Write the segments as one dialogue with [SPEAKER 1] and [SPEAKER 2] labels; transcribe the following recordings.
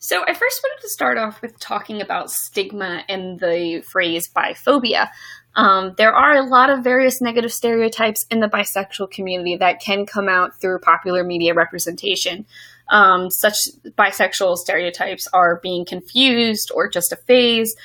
[SPEAKER 1] So I first wanted to start off with talking about stigma and the phrase biphobia. There are a lot of various negative stereotypes in the bisexual community that can come out through popular media representation. Such bisexual stereotypes are being confused or just a phase.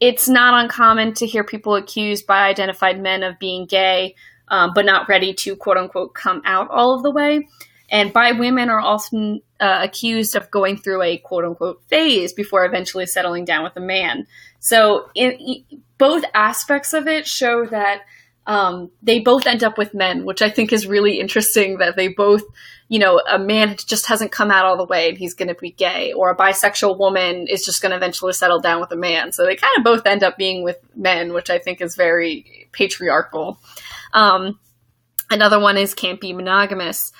[SPEAKER 1] It's not uncommon to hear people accused by identified men of being gay, but not ready to quote unquote come out all of the way. And bi women are often accused of going through a quote unquote phase before eventually settling down with a man. So both aspects of it show that they both end up with men, which I think is really interesting that they both, a man just hasn't come out all the way and he's going to be gay, or a bisexual woman is just going to eventually settle down with a man. So they kind of both end up being with men, which I think is very patriarchal. Another one is can't be monogamous.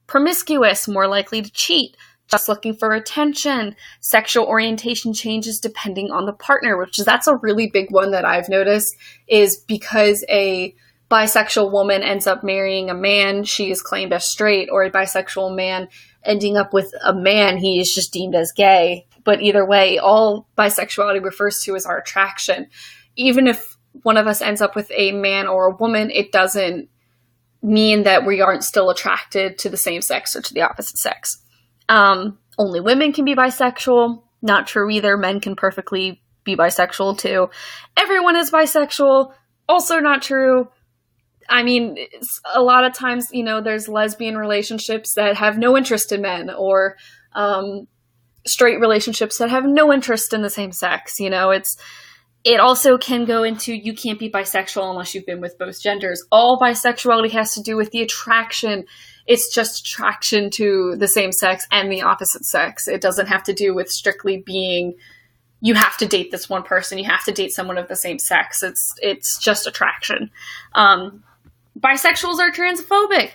[SPEAKER 1] Promiscuous, more likely to cheat, just looking for attention, sexual orientation changes depending on the partner, that's a really big one that I've noticed, is because a bisexual woman ends up marrying a man, she is claimed as straight, or a bisexual man ending up with a man, he is just deemed as gay. But either way, all bisexuality refers to is our attraction. Even if one of us ends up with a man or a woman, it doesn't mean that we aren't still attracted to the same sex or to the opposite sex. Only women can be bisexual. Not true either. Men can perfectly be bisexual too. Everyone is bisexual. Also not true. I mean, a lot of times, there's lesbian relationships that have no interest in men, or straight relationships that have no interest in the same sex. It also can go into you can't be bisexual unless you've been with both genders. All bisexuality has to do with the attraction. It's just attraction to the same sex and the opposite sex. It doesn't have to do with strictly being, you have to date this one person, you have to date someone of the same sex. It's just attraction. Bisexuals are transphobic,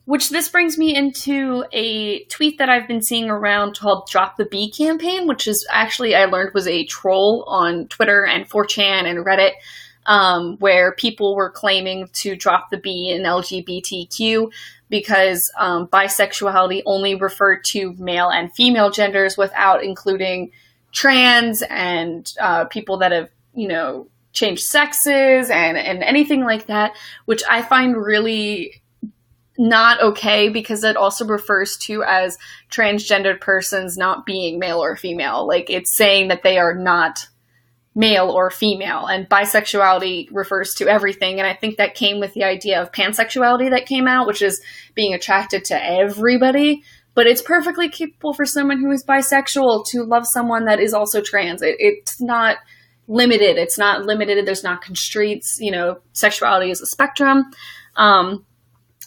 [SPEAKER 1] which this brings me into a tweet that I've been seeing around called Drop the B campaign, which is actually, I learned, was a troll on Twitter and 4chan and Reddit, where people were claiming to drop the B in LGBTQ because bisexuality only referred to male and female genders without including trans and people that have, changed sexes and anything like that, which I find really not okay, because it also refers to as transgendered persons not being male or female. Like, it's saying that they are not male or female, and bisexuality refers to everything. And I think that came with the idea of pansexuality that came out, which is being attracted to everybody. But it's perfectly capable for someone who is bisexual to love someone that is also trans. It's not limited. It's not limited. There's not constraints. Sexuality is a spectrum.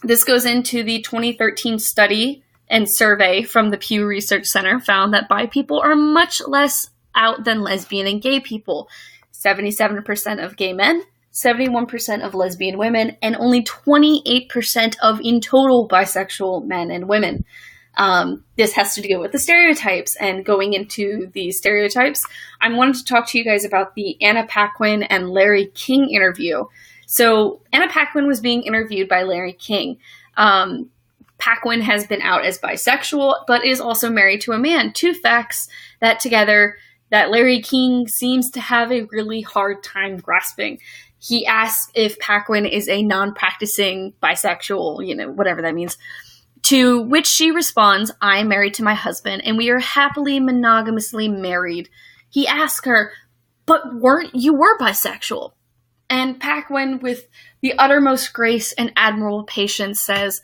[SPEAKER 1] This goes into the 2013 study and survey from the Pew Research Center found that bi people are much less out than lesbian and gay people. 77% of gay men, 71% of lesbian women, and only 28% of in total bisexual men and women. This has to do with the stereotypes, and going into the stereotypes, I wanted to talk to you guys about the Anna Paquin and Larry King interview. So Anna Paquin was being interviewed by Larry King. Paquin has been out as bisexual, but is also married to a man. Two facts that together that Larry King seems to have a really hard time grasping. He asks if Paquin is a non-practicing bisexual, whatever that means. To which she responds, "I'm married to my husband, and we are happily monogamously married." He asks her, "But you were bisexual?" And Paquin, with the uttermost grace and admirable patience, says,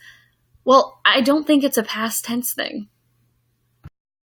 [SPEAKER 1] "Well, I don't think it's a past tense thing."